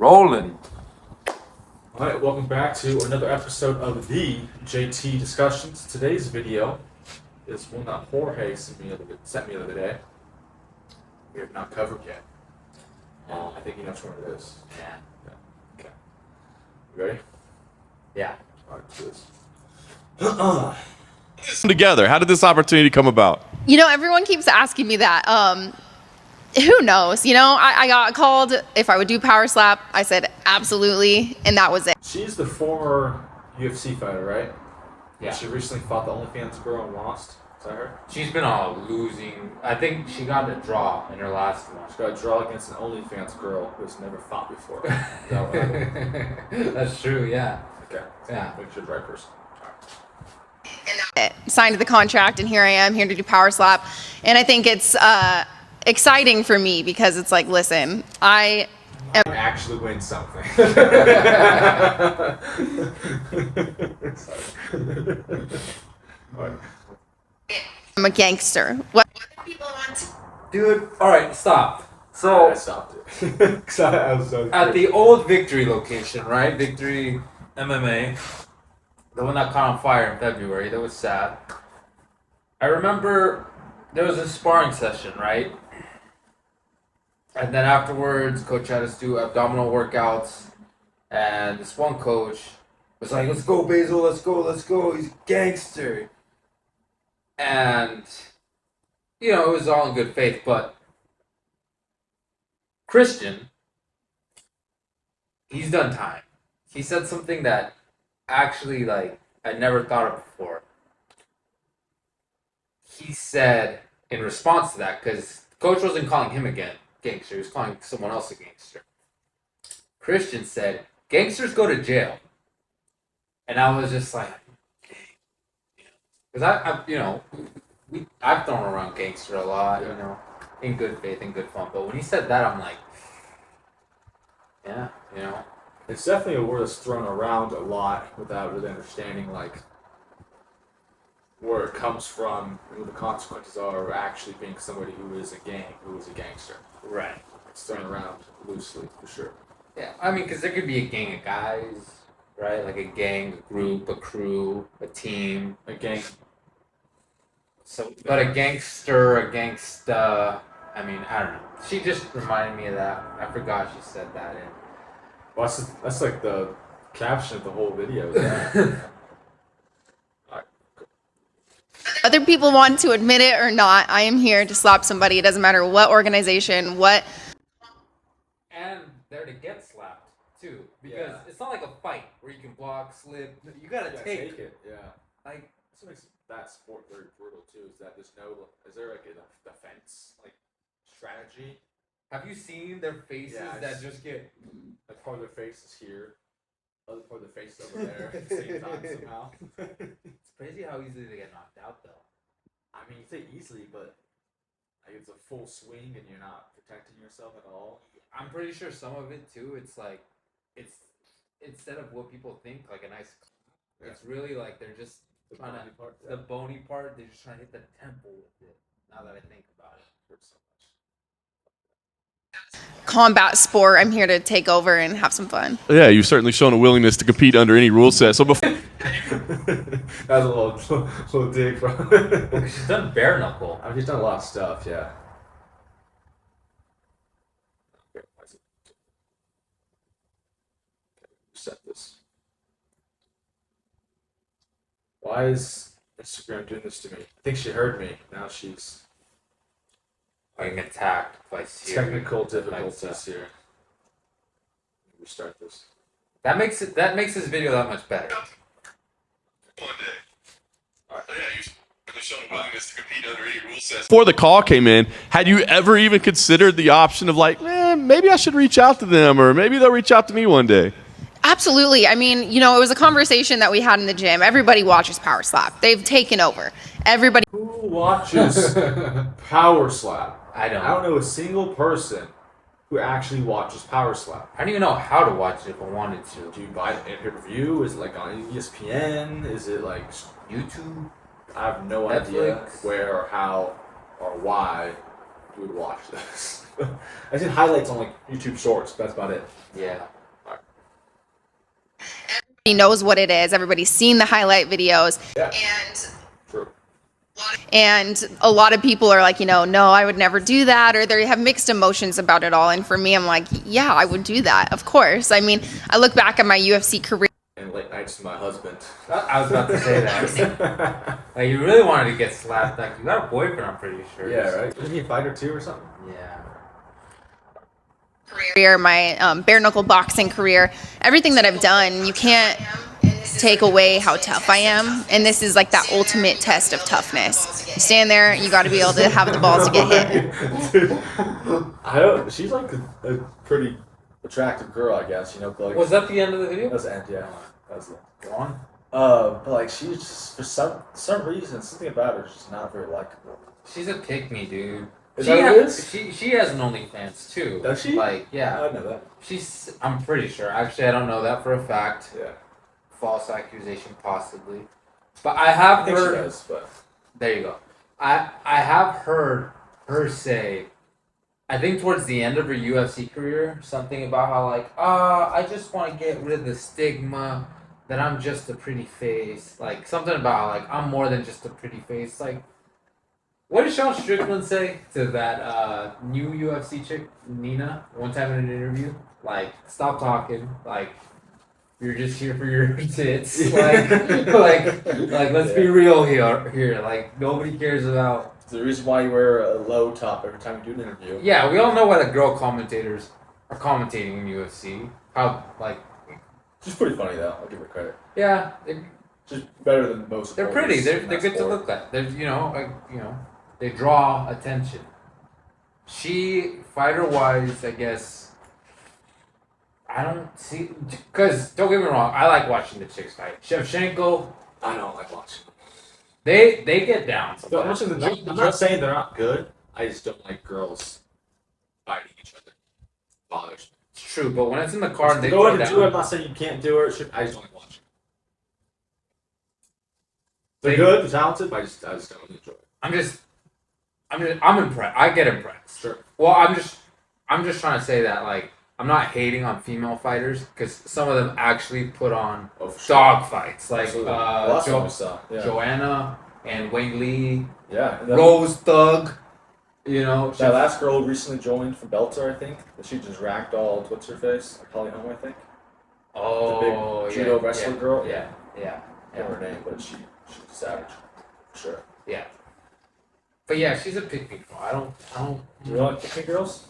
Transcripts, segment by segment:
rolling. All right, welcome back to another episode of the JT Discussions. Today's video is one that Jorge sent me the other day. We have not covered yet. I think he knows what it is. Yeah. Okay. You ready? Yeah. All right, let's do this. Together, how did this opportunity come about? You know, everyone keeps asking me that. Who knows? You know, I got called if I would do power slap. I said absolutely, and that was it. She's the former UFC fighter, right? Yeah. She recently fought the OnlyFans girl and lost. Is that her? She's been on losing. I think she got a draw in her last one. She got a draw against an OnlyFans girl who's never fought before. Is that what happened? That's true, yeah. Okay. Yeah. Make sure the right person. Signed the contract, and here I am, here to do power slap. And I think it's exciting for me because it's like, listen, I am Actually win something. I'm a gangster. What people want? Dude, alright, stop. So, I stopped it. 'Cause I was so at the old Victory location, right? Victory MMA. The one that caught on fire in February. That was sad. I remember there was a sparring session, right? And then afterwards, coach had us do abdominal workouts. And this one coach was like, let's go, Basil, let's go. He's a gangster. And, you know, it was all in good faith. But Christian, he's done time. He said something that actually, like, I never thought of before. He said, in response to that, because coach wasn't calling him a gangster, he was calling someone else a gangster. Christian said, gangsters go to jail. And I was just like, because I've thrown around gangster a lot, you know, in good faith, in good fun. But when he said that, I'm like, yeah, you know. It's definitely a word that's thrown around a lot without really understanding like where it comes from and what the consequences are of actually being somebody who is a gangster. Right. It's thrown around loosely, for sure. Yeah, I mean, because there could be a gang of guys, right? Like a gang, a group, a crew, a team. A gang. So, but a gangster, a gangsta, I mean, I don't know. She just reminded me of that. I forgot she said that. Well, that's like the caption of the whole video. Yeah. Whether people want to admit it or not, I am here to slap somebody. It doesn't matter what organization, what. And they're to get slapped, too. Because it's not like a fight where you can block, slip. You gotta take it. Yeah. Like, That's what makes that sport very brutal too. Is that is there like a defense like strategy? have you seen their faces that just get... Like part of their face is here, other part of their face is over there at the same time somehow. It's crazy how easily they get knocked out, though. I mean, you say easily, but like it's a full swing and you're not protecting yourself at all. I'm pretty sure some of it, too, it's like... It's instead of what people think, like a nice... It's really like they're just... The trying bony to, part, the bony part, they're just trying to hit the temple with it. Now that I think about it. hurts so much. Combat sport. I'm here to take over and have some fun. Yeah, you've certainly shown a willingness to compete under any rule set. So before That was a little dig, bro. Because she's done bare knuckle. I mean, he's done a lot of stuff, yeah. Okay, set this. Why is Instagram doing this to me? I think she heard me. Now she's Being attacked by Siri. technical difficulties here. Restart this. That makes this video that much better. One day. Alright. So yeah, you've shown a willingness to compete under any rule sets. the call came in, had you ever even considered the option of like, maybe I should reach out to them, or maybe they'll reach out to me one day? Absolutely. I mean, you know, it was a conversation that we had in the gym. Everybody watches power slap. They've taken over. Everybody. Who watches Power Slap? I don't. I don't know a single person who actually watches Power Slap. I don't even know how to watch it if I wanted to. Do you buy it in pay-per-view? Is it like on ESPN? Is it like YouTube? I have no idea Netflix? where or how or why you would watch this. I see highlights on like YouTube Shorts. That's about it. Yeah. knows what it is. Everybody's seen the highlight videos. Yeah. And True. a lot of people are like, no, I would never do that, or they have mixed emotions about it all. And for me, I'm like, yeah, I would do that, of course. I mean, I look back at my UFC career. And late nights with my husband. I was about to say that. Like, you really wanted to get slapped. Like, you got a boyfriend, I'm pretty sure. Yeah, right? Isn't he a fighter too or something? Yeah. My bare knuckle boxing career, everything that I've done, you can't take away how tough I am. And this is like that ultimate test of toughness. You stand there, you got to be able to have the balls to get hit. Dude, she's like a pretty attractive girl, I guess. You know, like, Was that the end of the video? that was the end, yeah. That was the end. Go on. But like she's just for some reason something about her is just not very likable. She's a pick-me, dude. Is She that what it is? She has an OnlyFans too. Does she? Like, I yeah. didn't know that. I'm pretty sure. Actually, I don't know that for a fact. Yeah, False accusation, possibly. But I have I think she heard. does, but There you go. I have heard her say, I think towards the end of her UFC career, something about how like, I just want to get rid of the stigma that I'm just a pretty face. Like something about like I'm more than just a pretty face. Like, what did Sean Strickland say to that new UFC chick Nina one time in an interview? Like, stop talking. Like, you're just here for your tits. Like, let's be real here. Like, nobody cares about. it's the reason why you wear a low top every time you do an interview. Yeah, we all know why the girl commentators are commentating in UFC. How like, She's pretty funny though. I'll give her credit. yeah, She's better than most. they're pretty. They're good to look at. They're they draw attention. She fighter wise, I guess. I don't see, because don't get me wrong, I like watching the chicks fight. Shevchenko, I don't like watching. they get down. I'm not saying they're not good. I just don't like girls fighting each other. Bothers me. It's true, but when it's in the car and they Go throw ahead and do it. I'm down, not saying you can't do it. I just don't like watching. They're They- good, they're talented, but I just don't really enjoy it. I'm impressed. I get impressed. Sure. Well, I'm just trying to say that like I'm not hating on female fighters because some of them actually put on Oh, for sure. dog fights, like Absolutely. Last one we saw. Yeah. Joanna and Wang Lee, Yeah. And then Rose Thug. You know, that last girl recently joined from Belter, I think. That she just racked all what's her face? Holly Holm, I think. oh, the big judo wrestler girl? Yeah. I don't know her name, but she's a savage. For sure. Yeah. But yeah, she's a pick me girl. I don't. Do you like picking girls?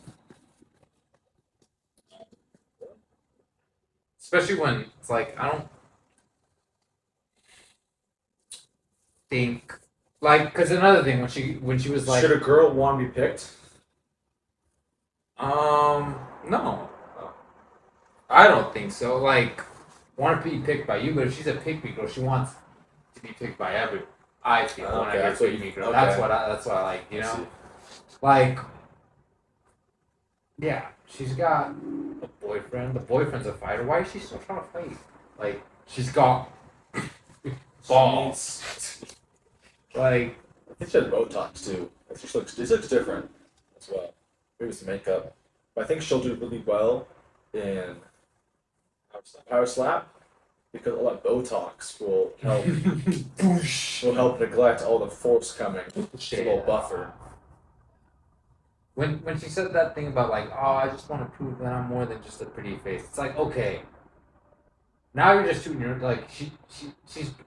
Especially when it's like I don't think like because another thing when she was like Should a girl want to be picked? no, I don't think so. Like want to be picked by you, but if she's a pick me girl, she wants to be picked by everyone. I feel when I Okay, hear that's what pick me you- girl. okay. That's what I like. You I know. see. Like, yeah, she's got a boyfriend. The boyfriend's a fighter. Why is she still trying to fight? Like, she's got balls. Like, I think she has Botox too. This looks different as well. Maybe it's the makeup. But I think she'll do really well in power slap because all that Botox will help neglect all the force coming. Just a little buffer. when she said that thing about like, oh, I just want to prove that I'm more than just a pretty face. It's like, okay, now you're just shooting your like she's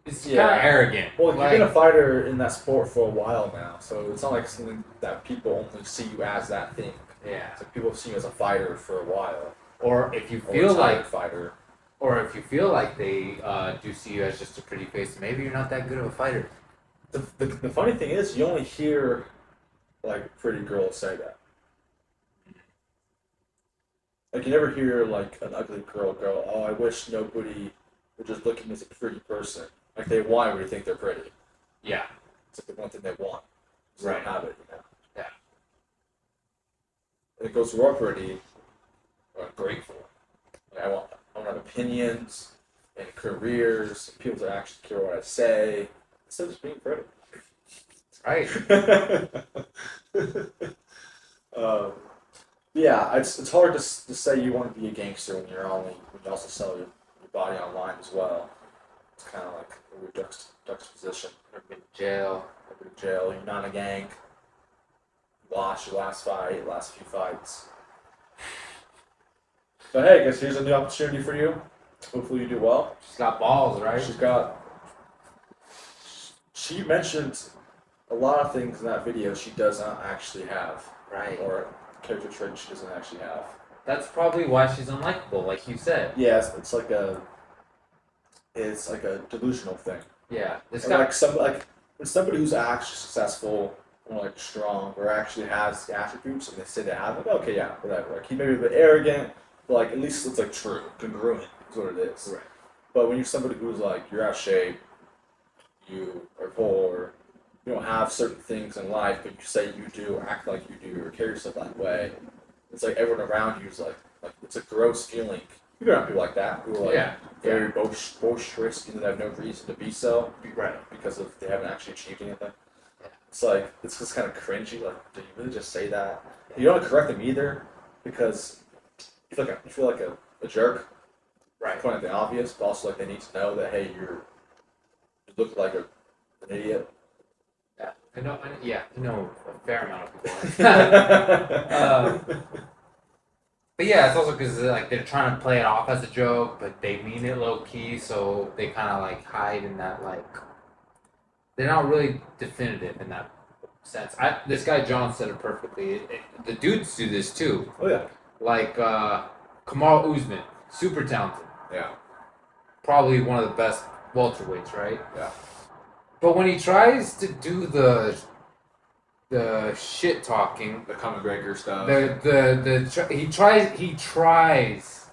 it's kind of arrogant. Well, like, you've been a fighter in that sport for a while now, so it's not like something that people only see you as that thing. yeah. It's like people have seen you as a fighter for a while. Or if you Or feel a like fighter. Or if you feel like they do see you as just a pretty face, maybe you're not that good of a fighter. The funny thing is, you only hear like pretty girls say that. Like you never hear like an ugly girl go, "Oh, I wish nobody would just look at me as a pretty person." Like they want everybody to think they're pretty. Yeah. It's like the one thing they want. So Right. they have it, you know. Yeah. And it goes, "We're pretty. I'm grateful. Like, I want to have opinions and careers, and people to actually care what I say, instead of just being pretty." Right. Yeah, it's hard to say you want to be a gangster when you also sell your body online as well. It's kind of like a weird juxtaposition. Never been to jail. Never been to jail. You're not in a gang. You lost your last fight, last few fights. But hey, I guess here's a new opportunity for you. Hopefully you do well. She's got balls, right? She mentioned a lot of things in that video she does not actually have. Right. Or character traits she doesn't actually have. That's probably why she's unlikable, like you said. Yeah, it's like a delusional thing. Yeah. This Or guy. like when somebody who's actually successful or like strong or actually has the attributes and they say they have it, okay, yeah, whatever. Like he may be a bit arrogant, but like at least it's like true, congruent is what it is. Right. But when you're somebody who's like you're out of shape, you are poor, you don't have certain things in life, but you say you do, or act like you do, or carry yourself that way. It's like everyone around you is like it's a gross feeling. You've been around people like that who are like very boisterous and they have no reason to be so. Right. Because of they haven't actually achieved anything. It's like it's just kind of cringy. Like, did you really just say that? You don't want to correct them either, because you feel like a jerk. Right. Pointing at the obvious, but also like they need to know that hey, you look like an idiot. Yeah. I know a fair amount of people. But yeah, it's also because like they're trying to play it off as a joke, but they mean it low key, so they kind of like hide in that like they're not really definitive in that sense. This guy John said it perfectly. The dudes do this too. Oh yeah. Like Kamal Usman, super talented, Yeah. probably one of the best welterweights, right? Yeah. But when he tries to do the shit talking, The Conor McGregor stuff. he tries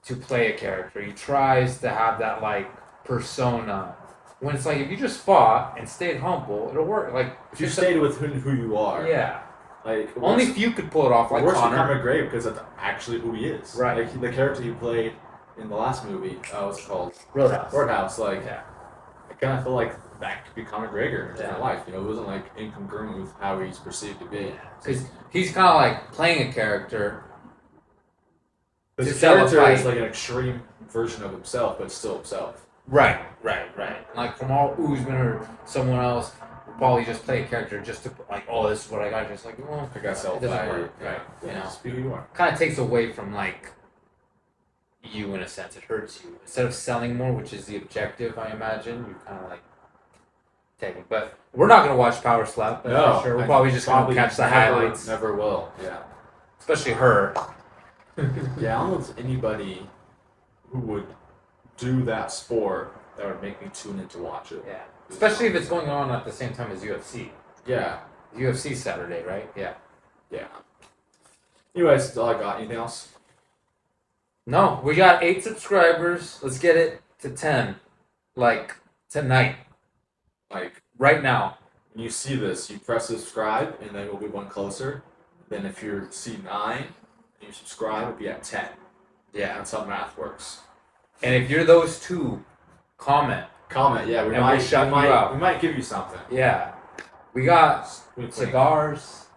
to play a character. He tries to have that like persona. When it's like if you just fought and stayed humble, it'll work. Like if you stayed with who you are. yeah. Like Only few could pull it off, like worse than Conor. Conor McGregor because that's actually who he is. Right. Like the character he played in the last movie, what's it called? Roadhouse. Roadhouse. Like Yeah. I kind of feel like that could be Conor McGregor in Yeah. real life. You know, it wasn't like incongruent with how he's perceived to be. Because he's kind of like playing a character. His To sell a character fight. is like an extreme version of himself, but still himself. Right. Like Kamal Usman or someone else will probably just play a character just to like, oh, this is what I got. Just like, well, I got self it doesn't fight. work. Yeah. Right. You know, Just be who you are. kind of takes away from like you in a sense. It hurts you instead of selling more, which is the objective. I imagine you kind of like taking. But we're not gonna watch Power Slap. That's for sure. We're probably just gonna catch the highlights, Never will. Yeah. especially her. Yeah, I don't know if anybody who would do that sport that would make me tune in to watch it. Yeah, especially if it's going on at the same time as UFC. Yeah. UFC Saturday, right? Yeah. Yeah. Anyways, that's all I got. Anything else? No, we got 8 subscribers. Let's get it to 10, like tonight, like right now. When you see this, you press subscribe, and then we'll be one closer. Then if you see 9, and you subscribe, it'll be at 10. Yeah. That's how math works. And if you're those two, comment. Comment, yeah. And we'll shout you out. We might give you something. Yeah. We got Wink, wink. cigars.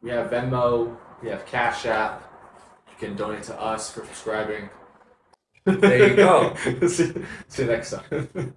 We have Venmo. We have Cash App. You can donate to us for subscribing. There you go. See you next time.